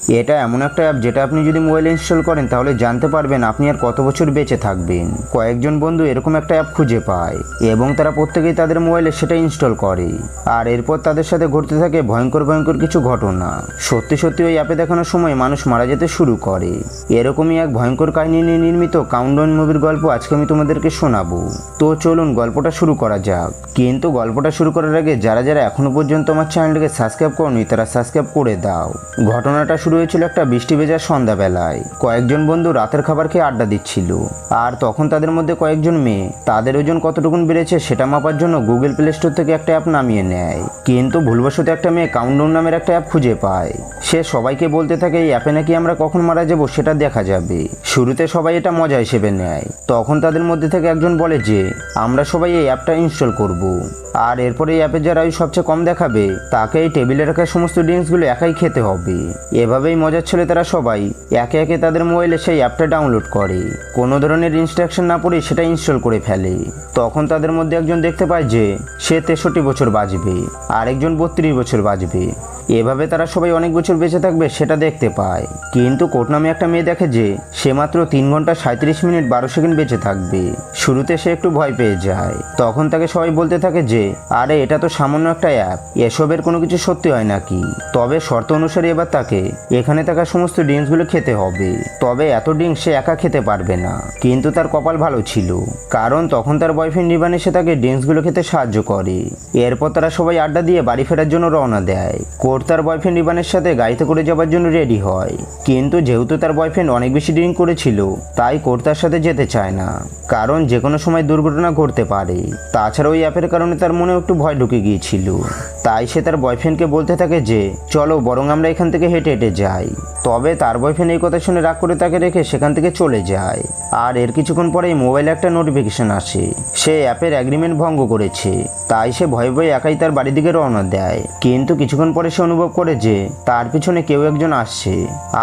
এটা এমন একটা অ্যাপ যেটা আপনি যদি মোবাইলে ইনস্টল করেন তাহলে জানতে পারবেন আপনি আর কত বছর বেঁচে থাকবেন। কয়েকজন বন্ধু এরকম একটা অ্যাপ খুঁজে পায় এবং তারা প্রত্যেকেই তাদের মোবাইলে সেটা ইনস্টল করে। আর এরপর তাদের সাথে ঘটতে থাকে ভয়ঙ্কর ভয়ঙ্কর কিছু ঘটনা। সত্যি সত্যি ওই অ্যাপে দেখানোর সময় মানুষ মারা যেতে শুরু করে। এরকমই এক ভয়ঙ্কর কাহিনী নিয়ে নির্মিত কাউন্টডাউন মুভির গল্প আজকে আমি তোমাদেরকে শোনাবো। তো চলুন গল্পটা শুরু করা যাক। কিন্তু গল্পটা শুরু করার আগে যারা যারা এখনো পর্যন্ত আমার চ্যানেলটাকে সাবস্ক্রাইব করনি তারা সাবস্ক্রাইব করে দাও। ঘটনাটা শুরু হয়েছিল একটা বৃষ্টি ভেজা সন্ধ্যাবেলায়। কয়েকজন বন্ধু রাতের খাবার খেয়ে আড্ডা দিচ্ছিল। আর তখন তাদের মধ্যে কয়েকজন মেয়ে তাদের ওজন কতটুকুন বেড়েছে সেটা মাপার জন্য গুগল প্লে স্টোর থেকে একটা অ্যাপ নামিয়ে নেয়। কিন্তু ভুলবশত একটা মেয়ে কাউন্টডাউন নামের একটা অ্যাপ খুঁজে পায়। সে সবাইকে বলতে থাকে এই অ্যাপে নাকি আমরা কখন মারা যাব সেটা দেখা যাবে। শুরুতে সবাই এটা মজা হিসেবে নেয়। তখন তাদের মধ্যে থেকে একজন বলে যে আমরা সবাই এই অ্যাপটা ইনস্টল করব। আর এরপরে এই অ্যাপের যারা সবচেয়ে কম দেখাবে তাকে এই টেবিলে রাখা সমস্ত ড্রিঙ্কসগুলো একাই খেতে হবে। এভাবেই মজার ছেলে তারা সবাই একে একে তাদের মোবাইলে সেই অ্যাপটা ডাউনলোড করে। কোনো ধরনের ইনস্ট্রাকশন না পড়ে সেটা ইনস্টল করে ফেলে। তখন তাদের মধ্যে একজন দেখতে পায় যে সে 63 বছর বাঁচবে, আরেকজন 32 বছর বাঁচবে। এভাবে তারা সবাই অনেক বছর বেঁচে থাকবে সেটা দেখতে পায়। কিন্তু কোট নামে একটা মেয়ে দেখে যে সে মাত্র 3 ঘন্টা 37 মিনিট 12 সেকেন্ড বেঁচে থাকবে। শুরুতে সে একটু ভয় পেয়ে যায়। তখন তাকে সবাই বলতে থাকে যে আরে এটা তো সামান্য একটা অ্যাপ, এসবের কোনো কিছু সত্যি হয় নাকি। তবে শর্ত অনুসারে এবার তাকে এখানে থাকা সমস্ত ড্রিঙ্কসগুলো খেতে হবে। তবে এত ড্রিঙ্কস সে একা খেতে পারবে না। কিন্তু তার কপাল ভালো ছিল, কারণ তখন তার বয়ফ্রেন্ড রিবান এসে তাকে ড্রিঙ্কসগুলো খেতে সাহায্য করে। এরপর তারা সবাই আড্ডা দিয়ে বাড়ি ফেরার জন্য রওনা দেয়। তার বয়ফ্রেন্ড রিবানের সাথে গাড়িতে করে যাওয়ার জন্য রেডি হয়। কিন্তু যেহেতু তার বয়ফ্রেন্ড অনেক বেশি ড্রিঙ্ক করেছিল তাই কোট তার সাথে যেতে চায় না, কারণ যে কোনো সময় দুর্ঘটনা ঘটতে পারে। তাছাড়া ওই অ্যাপের কারণে তার মনে একটু ভয় ঢুকে গিয়েছিল। তাই সে তার বয়ফ্রেন্ডকে বলতে থাকে যে চলো বরং আমরা এখান থেকে হেঁটে হেঁটে যাই। তবে তার বয়ফ্রেন্ড এই কথা শুনে রাগ করে তাকে রেখে সেখান থেকে চলে যায়। আর এর কিছুক্ষণ পরেই মোবাইলে একটা নোটিফিকেশন আসে সে অ্যাপের এগ্রিমেন্ট ভঙ্গ করেছে। তাই সে ভয়ে ভয়ে একাই তার বাড়ির দিকে রওনা দেয়। কিন্তু কিছুক্ষণ পরে সে অনুভব করে যে তার পিছনে কেউ একজন আসছে।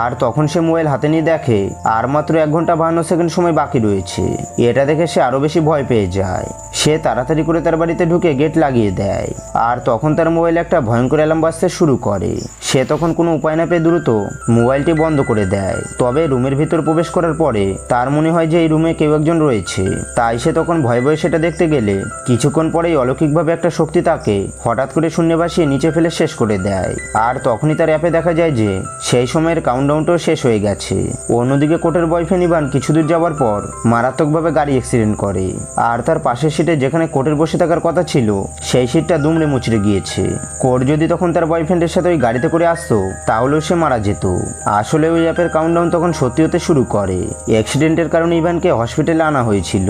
আর তখন সে মোবাইল হাতে নিয়ে দেখে আর মাত্র 1 ঘন্টা 52 সেকেন্ড সময় বাকি রয়েছে। এটা দেখে সে আরো বেশি ভয় পেয়ে যায়। সে তাড়াতাড়ি করে তার বাড়িতে ঢুকে গেট লাগিয়ে দেয়। আর তখন তার মোবাইলে একটা ভয়ঙ্কর অ্যালার্ম বাজতে শুরু করে। সে তখন কোনো উপায় না পেয়ে দ্রুত মোবাইলটি বন্ধ করে দেয়। তবে রুমের ভিতর প্রবেশ করার পরে তার মনে হয় যে এই রুমে কেউ একজন রয়েছে। তাই সে তখন ভয়ে ভয়ে সেটা দেখতে গেলে কিছুক্ষণ পরেই অলৌকিকভাবে একটা শক্তি তাকে হঠাৎ করে শূন্যে ভাসিয়ে নিচে ফেলে শেষ করে দেয়। আর তখনই তার অ্যাপে দেখা যায় যে সেই সময়ের কাউন্টডাউনটাও শেষ হয়ে গেছে। অন্যদিকে কোটের বয়ফ্রেন্ড ইভান কিছু দূর যাওয়ার পর মারাত্মকভাবে গাড়ি অ্যাক্সিডেন্ট করে। আর তার পাশের সিটে যেখানে কোটের বসে থাকার কথা ছিল সেই সিটটা দুমড়ে মুচড়ে গিয়েছে। কোট যদি তখন তার বয়ফ্রেন্ডের সাথে ওই গাড়িতে করে আসতো তাহলেও সে মারা যেত। আসলে ওই অ্যাপের কাউন্টডাউন তখন সত্যি হতে শুরু করে। অ্যাক্সিডেন্টের কারণে ইভানকে হসপিটালে আনা হয়েছিল।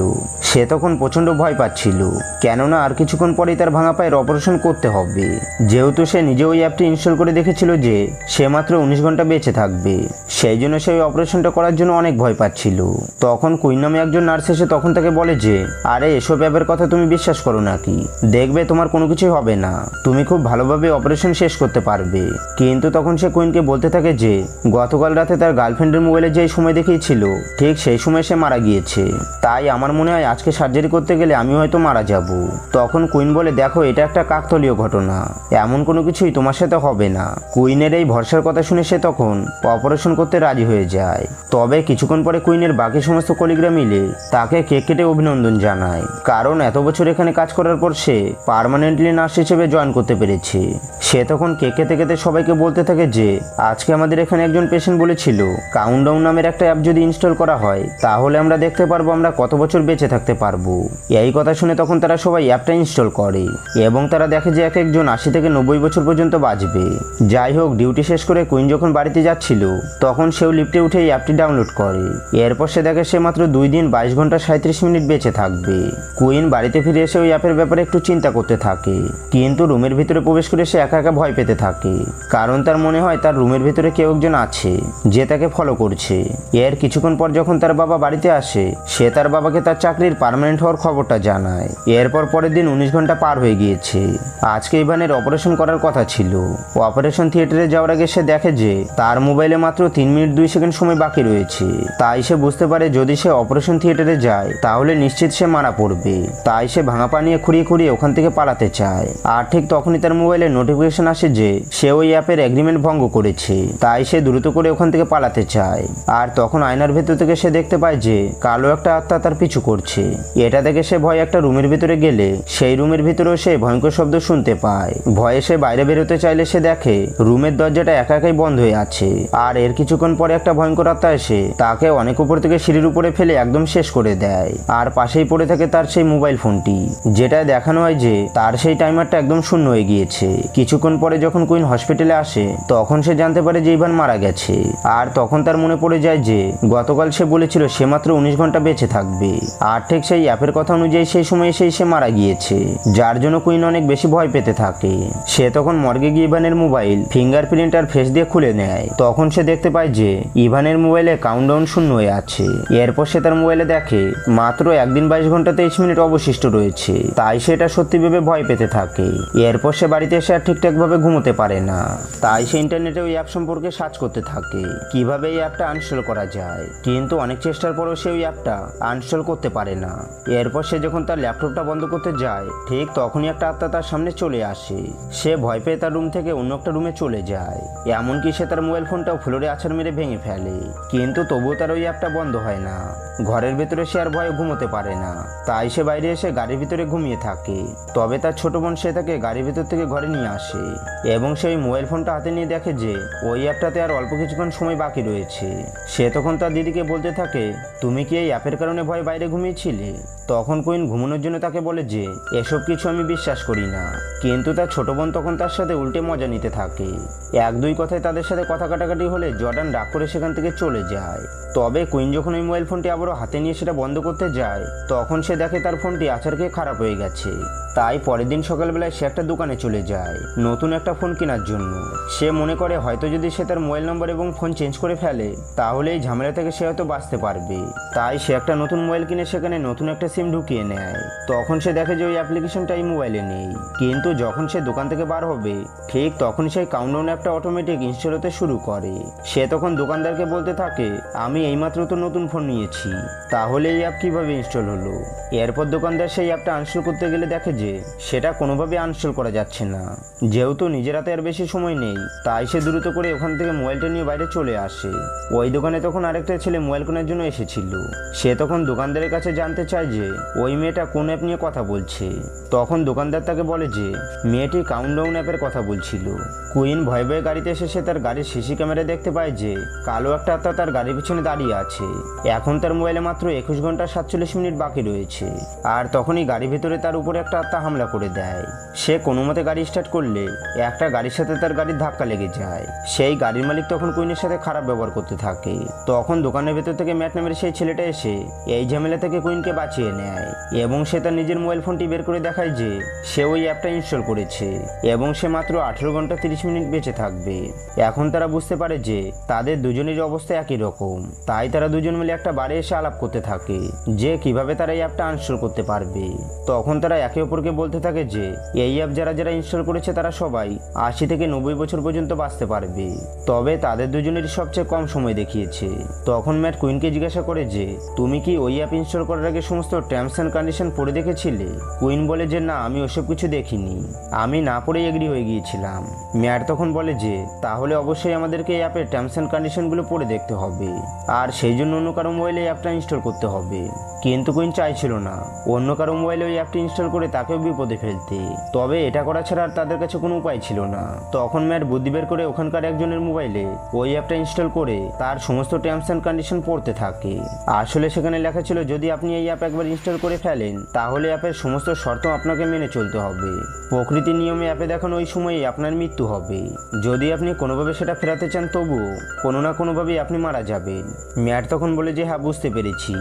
সে তখন প্রচন্ড ভয় পাচ্ছিল, কেননা আর কিছুক্ষণ পরেই তার ভাঙা পায়ের অপারেশন করতে হবে। যেহেতু সে নিজে ওই অ্যাপটি ইনস্টল করে দেখেছিল যে সে মাত্র 19 ঘন্টা বেঁচে থাকবে, সেই জন্য সে ওই অপারেশনটা করার জন্য অনেক ভয় পাচ্ছিল। তখন কুইন নামে একজন নার্স এসে তখন তাকে বলে যে আরে এসব অ্যাপের কথা তুমি বিশ্বাস করো নাকি, দেখবে তোমার কোনো কিছুই হবে না, তুমি খুব ভালোভাবে অপারেশন শেষ করতে পারবে। কিন্তু তখন সে কুইনকে বলতে থাকে যে গতকাল রাতে তার গার্লফ্রেন্ডের মোবাইলে যে সময় দেখিয়েছিল ঠিক সেই সময় সে মারা গিয়েছে। তাই আমার মনে হয় আজকে সার্জারি করতে গেলে আমি হয়তো মারা যাব। তখন কুইন বলে দেখো এটা একটা কাকতালীয় ঘটনা, এমন কোনো কিছুই তোমার সাথে হবে না। কুইনের এই ভরসার কথা শুনে সে তখন অপারেশন করতে রাজি হয়ে যায়। তবে কিছুক্ষণ পরে কুইনের বাকি সমস্ত কলিগরা মিলে তাকে কেক কেটে অভিনন্দন জানায়, কারণ এত বছর এখানে কাজ করার পর সে পার্মানেন্টলি নার্স হিসেবে জয়েন করতে পেরেছে। সে তখন কেক খেতে খেতে সবাইকে বলতে থাকে যে আজকে আমাদের এখানে একজন পেশেন্ট বলেছিল কাউন্টডাউন নামের একটা অ্যাপ যদি ইনস্টল করা হয় তাহলে আমরা দেখতে পারবো আমরা কত বছর বেঁচে থাকতে পারবো। এই কথা শুনে তখন তারা সবাই অ্যাপটা ইনস্টল করে এবং তারা দেখে যে এক একজন 80 থেকে 90 বছর পর্যন্ত বাঁচবে। যাই হোক, ডিউটি শেষ করে কুইন যখন বাড়িতে যাচ্ছিল তখন সেও লিফটে উঠে এই অ্যাপটি ডাউনলোড করে। এরপর সে দেখে সে মাত্র 2 দিন 22 ঘন্টা 37 মিনিট বেঁচে থাকবে। কুইন বাড়িতে ফিরে এসে ওই অ্যাপের ব্যাপারে একটু চিন্তা করতে থাকে। কিন্তু রুমের ভিতরে প্রবেশ করে সে একা একা ভয় পেতে থাকে, কারণ তার মনে হয় তার রুমের ভিতরে কেউ একজন আছে যে তাকে ফলো করছে। এর কিছুক্ষণ পর যখন তার বাবা বাড়িতে আসে সে তার বাবাকে তার চাকরির পার্মানেন্ট হওয়ার খবরটা জানায়। এরপর পরের দিন 19 ঘন্টা পার হয়ে গিয়েছে। আজকে ইভানের অপারেশন করার কথা ছিল। অপারেশন থিয়েটারে যাওয়ার আগে সে দেখে যে তার মোবাইলে মাত্র 3 3 মিনিট 2 সেকেন্ড সময় বাকি রয়েছে। তাই সে বুঝতে পারে যদি সে অপারেশন থিয়েটারে যায় তাহলে নিশ্চিত সে মারা পড়বে। তাই সে ভাঙা পা নিয়ে খুঁড়িয়ে খুঁড়িয়ে ওখান থেকে পালাতে চায়। আর ঠিক তখনই তার মোবাইলে নোটিফিকেশন আসে যে সে ওই অ্যাপের এগ্রিমেন্ট ভঙ্গ করেছে। তাই সে দ্রুত করে ওখান থেকে পালাতে চায়। আর তখন আয়নার ভেতর থেকে সে দেখতে পায় যে কালো একটা আত্মা তার পিছু করছে। এটা দেখে সে ভয়ে একটা রুমের ভিতরে গেলে সেই রুমের ভিতরেও সে ভয়ঙ্কর শব্দ শুনতে পায়। ভয়ে সে বাইরে বেরোতে চাইলে সে দেখে রুমের দরজাটা একা একাই বন্ধ হয়ে আছে। আর এর কিছুক্ষণ পরে একটা ভয়ঙ্কর আত্মা এসে তাকে অনেক উপর থেকে সিঁড়ির উপরে ফেলে একদম শেষ করে দেয়। আর পাশেই পড়ে থাকে তার সেই মোবাইল ফোনটি, যেটায় দেখানো হয় যে তার সেই টাইমারটা একদম শূন্য হয়ে গিয়েছে। কিছুক্ষণ পরে যখন কুইন হসপিটালে আসে তখন সে জানতে পারে যে ইভান মারা গেছে। আর তখন তার মনে পড়ে যায় যে গতকাল সে বলেছিল সে মাত্র 19 ঘন্টা বেঁচে থাকবে। আর ঠিক সেই অ্যাপের কথা অনুযায়ী সেই সময় এসেই সে মারা গিয়েছে, যার জন্য কুইন অনেক বেশি ভয় পেতে থাকে। সে তখন মর্গে গিয়ে ইভানের মোবাইল ফিঙ্গারপ্রিন্ট আর ফেস দিয়ে খুলে নেয়। তখন সে দেখতে পায় যে ইভানের মোবাইলে কাউন্টডাউন শূন্য হয়ে আছে। এরপর সে তার মোবাইলে দেখে মাত্র 1 দিন 22 ঘন্টা 23 মিনিট অবশিষ্ট রয়েছে। তাই সে এটা সত্যি ভেবে ভয় পেতে থাকে। এরপর সে বাড়িতে এসে আর ঠিকঠাক ভাবে ঘুমোতে পারে না। তাই সে ইন্টারনেটে ওই অ্যাপ সম্পর্কে সার্চ করতে থাকে কিভাবে এই অ্যাপটা আনইনস্টল করা যায়। কিন্তু অনেক চেষ্টার পরেও সে ওই অ্যাপটা আনইনস্টল করতে পারে না। এরপর সে যখন তার ল্যাপটপটা বন্ধ করতে যায় ঠিক তখনই একটা আত্মা তার সামনে চলে আসে। সে ভয় পেয়ে তার রুম থেকে অন্য একটা রুমে চলে যায়। এমনকি সে তার মোবাইল ফোনটাও ফ্লোরে আছাড় মেরে ভেঙে ফেলে। কিন্তু তবুও তার ওই অ্যাপটা বন্ধ হয় না। ঘরের ভেতরে সে আর ভয়ে ঘুমোতে পারে না। তাই সে বাইরে এসে গাড়ির ভিতরে ঘুমিয়ে থাকে। তবে তার ছোট বোন সে তাকে গাড়ির ভিতর থেকে ঘরে নিয়ে আসে এবং সে ওই মোবাইল ফোনটা হাতে নিয়ে দেখে যে ওই অ্যাপটাতে আর অল্প কিছুক্ষণ সময় বাকি রয়েছে। সে তখন তার দিদিকে বলতে থাকে, তুমি কি এই অ্যাপের কারণে ভয়ে বাইরে ঘুমিয়েছিলে? তখন কুইন ঘুমানোর জন্য তাকে বলে যে এসব কিছু আমি বিশ্বাস করি না। কিন্তু তার ছোট বোন তখন তার সাথে উল্টে মজা নিতে থাকে। 1-2 কথায় তাদের সাথে কথা কাটাকাটি হলে জর্ডান রাগ করে সেখান থেকে চলে যায়। তবে কুইন যখন ওই মোবাইল ফোনটি আবারও হাতে নিয়ে সেটা বন্ধ করতে যায় তখন সে দেখে তার ফোনটি আছাড় খেয়ে খারাপ হয়ে গেছে। তাই পরের দিন সকালবেলায় সে একটা দোকানে চলে যায় নতুন একটা ফোন কেনার জন্য। সে মনে করে হয়তো যদি সে তার মোবাইল নম্বর এবং ফোন চেঞ্জ করে ফেলে তাহলে এই ঝামেলা থেকে সে হয়তো বাঁচতে পারবে। তাই সে একটা নতুন মোবাইল কিনে সেখানে নতুন একটা সিম ঢুকিয়ে নেয়। তখন সে দেখে যে ওই অ্যাপ্লিকেশনটা এই মোবাইলে নেই। কিন্তু যখন সে দোকান থেকে বার হবে ঠিক তখন সেই কাউন্টডাউন অ্যাপটা অটোমেটিক ইনস্টল হতে শুরু করে। সে তখন দোকানদারকে বলতে থাকে, আমি এইমাত্র তো নতুন ফোন নিয়েছি, তাহলে এই অ্যাপ কিভাবে ইনস্টল হলো? এরপর দোকানদার সেই অ্যাপটা আনইনস্টল করতে গেলে দেখে যে সেটা কোনোভাবে আনইনস্টল করা যাচ্ছে না। যেহেতু নিজের হাতে আর বেশি সময় নেই তাই সে দ্রুত করে ওখান থেকে মোবাইলটা নিয়ে বাইরে চলে আসে। ওই দোকানে তখন আরেকটা ছেলে মোবাইল কেনার জন্য এসেছিল। সে তখন দোকানদারের কাছে জানতে চায় যে ওই মেয়েটা কোন অ্যাপ নিয়ে কথা বলছে। তখন দোকানদার তাকে বলে যে মেয়েটি কাউন্টডাউন অ্যাপের কথা বলছিল। কুইন ভয়ে ভয়ে গাড়িতে এসে সে তার গাড়ির সিসি ক্যামেরায় দেখতে পায় যে কালো একটা আত্মা তার গাড়ির পিছনে দাঁড়িয়ে আছে। এখন তার মোবাইলে মাত্র 21 ঘন্টা 47 মিনিট বাকি রয়েছে। আর তখনই গাড়ির ভিতরে তার উপরে একটা আত্মা হামলা করে দেয়। সে কোনো মতে গাড়ি স্টার্ট করলে একটা গাড়ির সাথে তার গাড়ির ধাক্কা লেগে যায়। সেই গাড়ির মালিক তখন কুইনের সাথে খারাপ ব্যবহার করতে থাকে। তখন দোকানের ভেতর থেকে ম্যাট নামের সেই ছেলেটা এসে এই ঝামেলা থেকে কুইনকে বাঁচিয়ে নেয় এবং সে তার নিজের মোবাইল ফোনটি বের করে দেখায় যে সে ওই অ্যাপটা ইনস্টল করেছে এবং সে মাত্র 18 ঘন্টা 30 মিনিট বেঁচে থাকবে। এখন তারা বুঝতে পারে যে তাদের দুজনের অবস্থা একই রকম। তাই তারা দুজন মিলে একটা বারে এসে আলাপ করতে থাকে যে কিভাবে তারা এই অ্যাপটা আনইনস্টল করতে পারবে। তখন তারা একে অপরকে বলতে থাকে যে এই অ্যাপ যারা যারা ইনস্টল করেছে তারা সবাই 80 থেকে 90 বছর পর্যন্ত বাঁচতে পারবে। তবে তাদের দুজনেরই সবচেয়ে কম সময় দেখিয়েছে। তখন ম্যাট কুইনকে জিজ্ঞাসা করে যে তুমি কি ওই অ্যাপ ইনস্টল করার আগে সমস্ত টার্মস অ্যান্ড কন্ডিশন পড়ে দেখেছিলে? কুইন বলে যে না, আমি ওসব কিছু দেখিনি, আমি না পড়েই এগ্রি হয়ে গিয়েছিলাম। ম্যাট তখন বলে যে তাহলে অবশ্যই আমাদেরকে এই অ্যাপের টার্মস অ্যান্ড কন্ডিশনগুলো পড়ে দেখতে হবে আর সেই জন্য অন্য কারো মোবাইলে এই অ্যাপটা ইনস্টল করতে হবে। কিন্তু কুইন চাইছিল না অন্য কারো মোবাইলে ওই অ্যাপটি ইনস্টল করে তাকেও বিপদে ফেলতে। তবে এটা করা ছাড়া আর তাদের কাছে কোনো উপায় ছিল না। তখন ম্যাট বুদ্ধি বের করে ওখানকার একজনের মোবাইলে ওই অ্যাপটা ইনস্টল করে তার সমস্ত টার্মস অ্যান্ড কন্ডিশন পড়তে থাকে। আসলে সেখানে লেখা ছিল যদি আপনি এই অ্যাপ একবার ইনস্টল করে ফেলেন তাহলে অ্যাপের সমস্ত শর্ত আপনাকে মেনে চলতে হবে। প্রকৃতির নিয়মে অ্যাপে দেখানো ওই সময়ে আপনার মৃত্যু হবে। যদি আপনি কোনোভাবে সেটা ফেরাতে চান তবুও কোনো না কোনোভাবেই আপনি মারা যাবেন। ম্যাট তখন বলে যে হ্যাঁ, বুঝতে পেরেছি,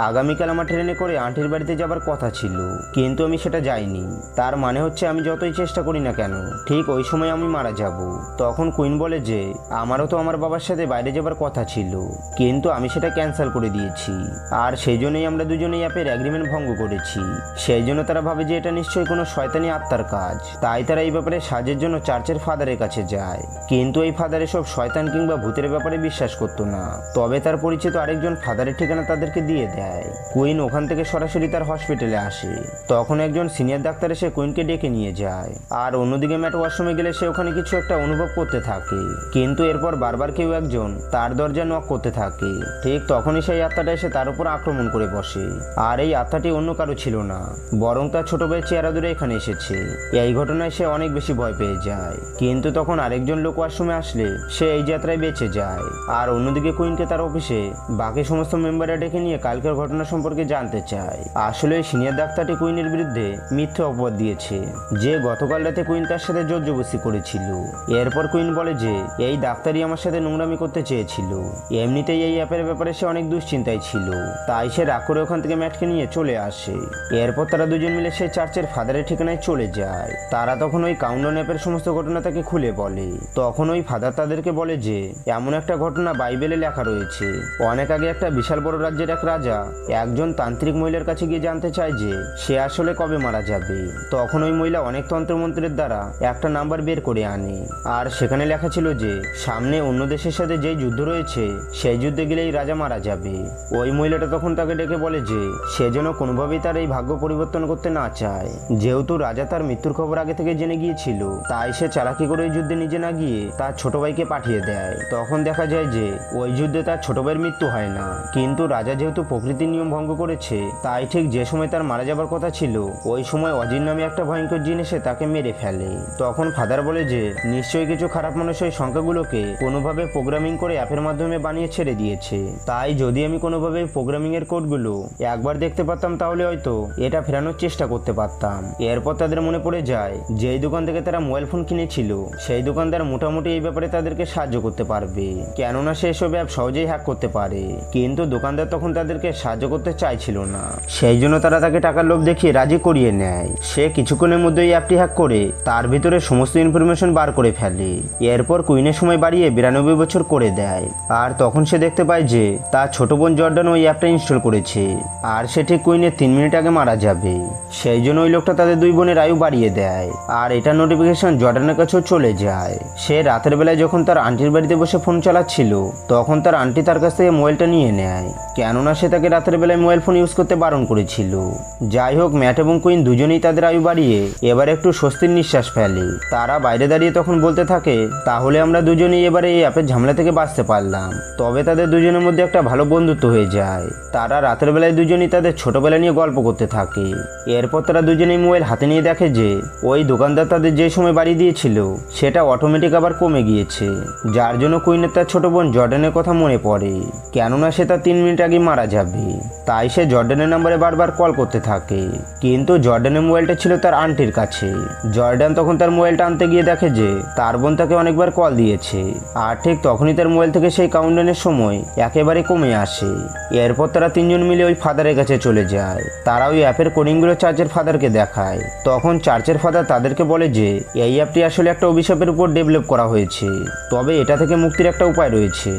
আগামীকাল আমার ট্রেনে করে আন্টির বাড়িতে যাবার কথা ছিল কিন্তু আমি সেটা যাই চাইনি, তার মানে হচ্ছে আমি যতই চেষ্টা করি না কেন ঠিক ওই সময় আমি মারা যাব। তখন কুইন বলে যে আমারও তো আমার বাবার সাথে বাইরে যাবার কথা ছিল, কিন্তু আমি সেটা ক্যান্সেল করে দিয়েছি, আর সেই জন্যই আমরা দুজনেই অ্যাপের এগ্রিমেন্ট ভঙ্গ করেছি। সেই জন্য তারা ভাবে যে এটা নিশ্চয়ই কোনো শয়তানি আত্মার কাজ, তাই তারা এই ব্যাপারে সাহায্যের জন্য চার্চের ফাদারের কাছে যায়। কিন্তু এই ফাদার এসব শয়তান কিংবা ভূতের ব্যাপারে বিশ্বাস করতো না, তবে তার পরিচিত আরেকজন ফাদারের ঠিকানা তাদেরকে দিয়ে দেয়। কুইন ওখান থেকে সরাসরি তার হসপিটালে আসে। তখন একজন সিনিয়র ডাক্তার এসে কুইনকে ডেকে নিয়ে যায়, আর অন্যদিকে ম্যাট ওয়াশরুমে গেলে সে ওখানে কিছু একটা অনুভব করতে থাকে। কিন্তু এরপর বারবার কেউ একজন তার দরজা নক করতে থাকে। ঠিক তখনই সেই আত্মাটা এসে তার উপর আক্রমণ করে বসে, আর এই আত্মাটি অন্য কারো ছিল না, বরং তার ছোট ভাইয়ের চেহারা ধরে এখানে এসেছে। এই ঘটনায় সে অনেক বেশি ভয় পেয়ে যায়। কিন্তু তখন আরেকজন লোক ওয়াশরুমে আসলে সে এই যাত্রায় বেঁচে যায়। আর অন্যদিকে কুইনকে তার অফিসে বাকি সমস্ত মেম্বাররা ডেকে নিয়ে কালকের ঘটনা সম্পর্কে জানতে চায়। আসলে সিনিয়র ডাক্তারটি কুইনের বিরুদ্ধে মিথ্যে অপবাদ দিয়েছে যে গতকাল রাতে কুইন তার সাথে জোরজবস্তি করেছিল। এরপর কুইন বলে যে এই ডাক্তারই আমার সাথে নোংরামি করতে চেয়েছিল। এমনিতেই এই অ্যাপের ব্যাপারে সে অনেক দুশ্চিন্তায় ছিল, তাই সে রাগ করে ওখান থেকে ম্যাটকে নিয়ে চলে আসে। এরপর তারা দুজন মিলে সেই চার্চের ফাদারের ঠিকানায় চলে যায়। তারা তখন ওই কাউন্টডাউন অ্যাপের সমস্ত ঘটনা তাকে খুলে বলে। তখন ওই ফাদার তাদেরকে বলে যে এমন একটা ঘটনা বাইবেলে লেখা রয়েছে, অনেক আগে একটা বিশাল বড় রাজ্যের এক রাজা একজন তান্ত্রিক মহিলার কাছে গিয়ে জানতে চায় যে সে আসলে কবে মারা যাবে। তখন ওই মহিলা অনেক তন্ত্রমন্ত্রের দ্বারা একটা নাম্বার বের করে আনে, আর সেখানে লেখা ছিল যে সামনে অন্য দেশের সাথে যেই যুদ্ধ রয়েছে সেই যুদ্ধে গেলেই রাজা মারা যাবে। ওই মহিলাটা তখন তাকে ডেকে বলে যে সে যেন কোনোভাবেই তার এই ভাগ্য পরিবর্তন করতে না চায়। যেহেতু রাজা তার মৃত্যুর খবর আগে থেকে জেনে গিয়েছিল, তাই সে চালাকি করে ওই যুদ্ধে নিজে না গিয়ে তার ছোট ভাইকে পাঠিয়ে দেয়। তখন দেখা যায় যে ওই যুদ্ধে তার ছোট ভাইয়ের মৃত্যু হয় না, কিন্তু রাজা যেহেতু প্রকৃতির নিয়ম ভঙ্গ করেছে, তাই ঠিক যে সময় তার মারা যাবার কথা ছিল ওই সময় অজির নামে একটা ভয়ঙ্কর জিন এসে তাকে মেরে ফেলে। তখন ফাদার বলে যে নিশ্চয়ই কিছু খারাপ মানুষ ওই সংখ্যাগুলোকে কোনোভাবে প্রোগ্রামিং করে অ্যাপের মাধ্যমে বানিয়ে ছেড়ে দিয়েছে। তাই যদি আমি কোনোভাবে প্রোগ্রামিং এর কোডগুলো একবার দেখতে পারতাম তাহলে হয়তো এটা ফেরানোর চেষ্টা করতে পারতাম। এরপর তাদের মনে পড়ে যায় যেই দোকান থেকে তারা মোবাইল ফোন কিনেছিল সেই দোকানদার মোটামুটি এই ব্যাপারে তাদেরকে সাহায্য করতে পারবে, কেননা সে এসব অ্যাপ সহজেই হ্যাক করতে পারে। কিন্তু দোকানদার তখন তাদেরকে সাহায্য করতে চাইছিল না, সেই জন্য তারা তাকে টাকার লোভ দেখিয়ে রাজি করিয়ে নেয়। সে কিছুক্ষণের মধ্যে এই অ্যাপটি হ্যাক করে তার ভিতরে সমস্ত ইনফরমেশন বার করে ফেলে। এরপর কুইনের সময় বাড়িয়ে 92 বছর করে দেয়। আর তখন সে দেখতে পায় যে তার ছোট বোন জর্ডান ওই অ্যাপটা ইনস্টল করেছে, আর সে ঠিক কুইনের 3 মিনিট আগে মারা যাবে। সেই জন্য ওই লোকটা তাদের দুই বোনের আয়ু বাড়িয়ে দেয়। আর এটা নোটিফিকেশন জর্ডানের কাছেও চলে যায়। সে রাতের বেলায় যখন তার আন্টির বাড়িতে বসে ফোন চালাচ্ছিল তখন তার আন্টি তার কাছ থেকে মোবাইলটা নিয়ে নেয়, কেননা সে তাকে রাতের বেলায় মোবাইল ফোন ইউজ করতে বারণ করেছিল। যাই হোক, ম্যাট এবং কুইন দুজনেই তাদের আয়ু বাড়িয়ে এবার একটু স্বস্তির নিঃশ্বাস ফেলে। তারা বাইরে দাঁড়িয়ে তখন বলতে থাকে তাহলে আমরা দুজনেই এবারে এই অ্যাপের ঝামেলা থেকে বাঁচতে পারলাম। তবে তাদের দুজনের মধ্যে একটা ভালো বন্ধুত্ব হয়ে যায়। তারা রাতের বেলায় দুজনেই তাদের ছোটবেলা নিয়ে গল্প করতে থাকে। এরপর তারা দুজনেই মোবাইল হাতে নিয়ে দেখে যে ওই দোকানদার তাদের যে সময় বাড়ি দিয়েছিল সেটা অটোমেটিক আবার কমে গিয়েছে, যার জন্য কুইনের তার ছোট বোন জর্ডানের কথা মনে পড়ে, কেননা সে তার 3 মিনিট আগে মারা যাবে। তাই সে জর্ডানের নাম্বারে বারবার কল করতে থাকে, কিন্তু জর্ডানের মোবাইলটা ছিল তার আন্টির কাছে। জর্ডান তখন তার মোবাইলটা আনতে গিয়ে দেখে যে তার বোন তাকে অনেকবার কল দিয়েছে, আর ঠিক তখনই তার মোবাইল থেকে সেই কাউন্টডাউনের সময় একেবারে কমে আসে। এরপর তারা তিনজন মিলে ওই ফাদারের কাছে চলে যায়। তারা ওই অ্যাপের কোডিংগুলো চার্চের ফাদারকে দেখায়। তখন চার্চের ফাদার তাদেরকে বলে যে এই অ্যাপটি আসলে একটা অভিশাপের উপর ডেভেলপ করা হয়েছে, তবে এটা থেকে মুক্তির একটা উপায় রয়েছে।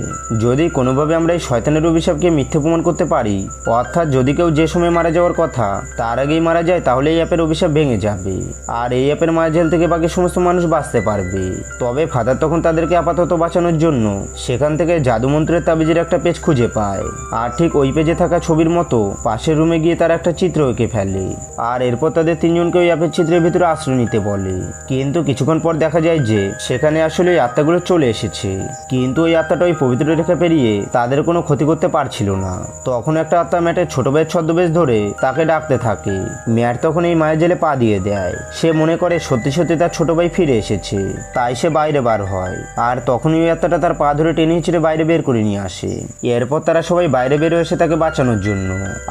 যদি কোনোভাবে আমরা এই শয়তানের অভিশাপকে মিথ্যে প্রমাণ করতে পারি, অর্থাৎ যদি কেউ যে সময় মারা যাওয়ার কথা তার আগেই মারা যায়, তাহলে এই অ্যাপের অভিশাপ ভেঙে যাবে আর এই অ্যাপের মায়াজাল থেকে বাকি সমস্ত মানুষ বাঁচতে পারবে। তবে ফাদার তখন তাদেরকে আপাতত বাঁচানোর জন্য সেখান থেকে জাদুমন্ত্রের তাবিজের একটা পেজ খুঁজে পায়, আর ঠিক ওই পেজে থাকা ছবির মতো পাশের রুমে গিয়ে তার একটা চিত্র এঁকে ফেলে। আর এরপর তাদের তিনজনকে ওই অ্যাপের চিত্রের ভিতরে আশ্রয় নিতে বলে। কিন্তু কিছুক্ষণ পর দেখা যায় যে সেখানে আসলে ওই আত্মাগুলো চলে এসেছে, কিন্তু ওই আত্মাটা ওই পবিত্র রেখা পেরিয়ে তাদের কোনো ক্ষতি করতে পারছিল না। তখন একটা আত্মা ম্যাটের ছোট ভাইয়ের ছদ্মবেশ ধরে তাকে ডাকতে থাকে। ম্যাট তখন এই মায়ের জেলে পা দিয়ে দেয়। সে মনে করে সত্যি সত্যি তার ছোট ভাই ফিরে এসেছে, তাই সে বাইরে বার হয়। আর তখনই ওই আত্মাটা তার পা ধরে টেনে হিঁচড়ে বাইরে বের করে নিয়ে আসে। এরপর তারা সবাই বাইরে বের এসে তাকে বাঁচানোর জন্য।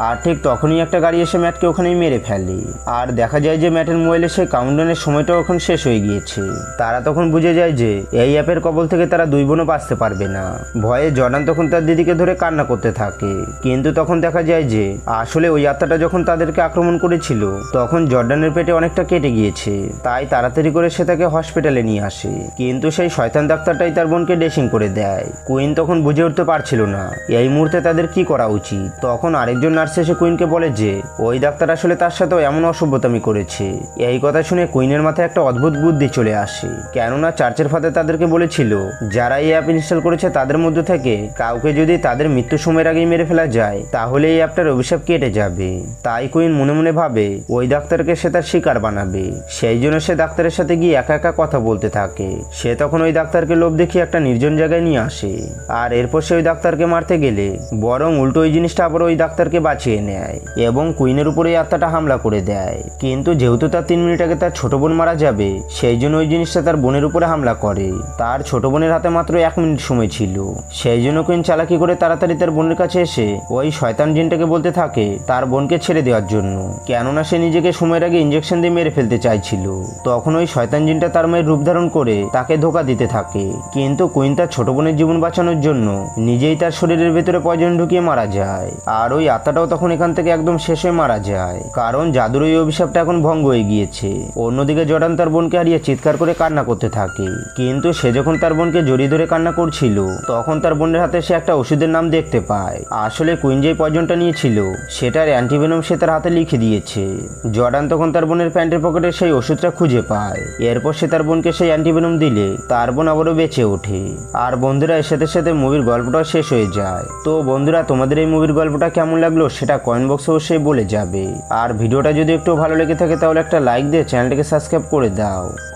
আর ঠিক তখনই একটা গাড়ি এসে ম্যাটকে ওখানেই মেরে ফেলে। আর দেখা যায় যে ম্যাটের মোবাইলে সেই কাউন্টডাউনের সময়টাও এখন শেষ হয়ে গিয়েছে। তারা তখন বুঝে যায় যে এই অ্যাপের কবল থেকে তারা দুই বোনও বাঁচতে পারবে না। ভয়ে জর্ডান তখন তার দিদিকে ধরে কান্না করতে থাকে। কিন্তু তখন দেখা যায় যে আসলে ওই আত্মাটা যখন তাদেরকে আক্রমণ করেছিল তখন জর্ডানের পেটে অনেকটা কেটে গিয়েছে, তাই তাড়াতাড়ি করে সে তাকে হসপিটালে নিয়ে আসে। কিন্তু সেই শয়তান ডাক্তারটাই তার বোনকে ড্রেসিং করে দেয়। কুইন তখন বুঝে উঠতে পারছিল না এই মুহূর্তে তাদের কি করা উচিত। তখন আরেকজন নার্স এসে কুইনকে বলে যে ওই ডাক্তার আসলে তার সাথেও এমন অসভ্যতামি করেছে। এই কথা শুনে কুইনের মাথায় একটা অদ্ভুত বুদ্ধি চলে আসে, কেননা চার্চের ফাদার তাদেরকে বলেছিল যারা এই অ্যাপ ইনস্টল করেছে তাদের মধ্যে থেকে কাউকে যদি তাদের মৃত্যু সময়ের আগেই মেরে ফেলা যায় তাহলে এই অ্যাপটার অভিশাপ কেটে যাবে। তাই কুইন মনে মনে ভাবে ওই ডাক্তারকে সে তার শিকার বানাবে। সেই জন্য সে ডাক্তারের সাথে গিয়ে একা একা কথা বলতে থাকে। সে তখন ওই ডাক্তারকে লোভ দেখিয়ে একটা নির্জন জায়গায় নিয়ে আসে, আর এরপর সে ওই ডাক্তারকে মারতে গেলে বরং উল্টো ওই জিনিসটা আবার ওই ডাক্তারকে বাঁচিয়ে নেয় এবং কুইনের উপরে এই আত্মাটা হামলা করে দেয়। কিন্তু যেহেতু তার 3 মিনিট আগে তার ছোট বোন মারা যাবে সেই জন্য ওই জিনিসটা তার বোনের উপরে হামলা করে। তার ছোট বোনের হাতে মাত্র 1 মিনিট সময় ছিল, সেই জন্য কুইন চালাকি করে তাড়াতাড়ি তার বোনের কাছে এসে ওই শয়তান জিনটাকে বলতে থাকে তার বোনকে ছেড়ে দেওয়ার জন্য, কেননা সে নিজেকে সময়ের আগে ইঞ্জেকশন দিয়ে মেরে ফেলতে চাইছিল। তখন ওই শয়তান জিনটা তার মায়ের রূপ ধারণ করে তাকে ধোকা দিতে থাকে। কিন্তু কুইন তার ছোট বোনের জীবন বাঁচানোর জন্য নিজেই তার শরীরের ভেতরে পয়জন ঢুকিয়ে মারা যায়। আর ওই আত্মাটাও তখন এখান থেকে একদম শেষ হয়ে মারা যায়, কারণ জাদুর ওই অভিশাপটা এখন ভঙ্গ হয়ে গিয়েছে। অন্যদিকে জর্ডান তার বোনকে হারিয়ে চিৎকার করে কান্না করতে থাকে। কিন্তু সে যখন তার বোনকে জড়িয়ে ধরে কান্না করছিল তখন তার বোনের হাতে সে একটা ওষুধের নাম দেখতে পায়। আসলে কুইন যে পয়জনটা নিয়েছিল সেটার অ্যান্টিভেনম সে তার হাতে লিখে দিয়েছে। জর্ডান তখন তার বোনের প্যান্টের পকেটে সেই ওষুধটা খুঁজে পায়। এরপর সে তার বোনকে সেই অ্যান্টিভেনম দিলে তার বোন আবারও বেঁচে ওঠে। আর বন্ধুরা এর সাথে সাথে মুভির গল্পটাও শেষ হয়ে যায়। তো বন্ধুরা তোমাদের এই মুভির গল্পটা কেমন লাগলো সেটা কমেন্ট বক্সে অবশ্যই বলে যাবে। আর ভিডিওটা যদি একটু ভালো লেগে থাকে তাহলে একটা লাইক দিয়ে চ্যানেলটাকে সাবস্ক্রাইব করে দাও।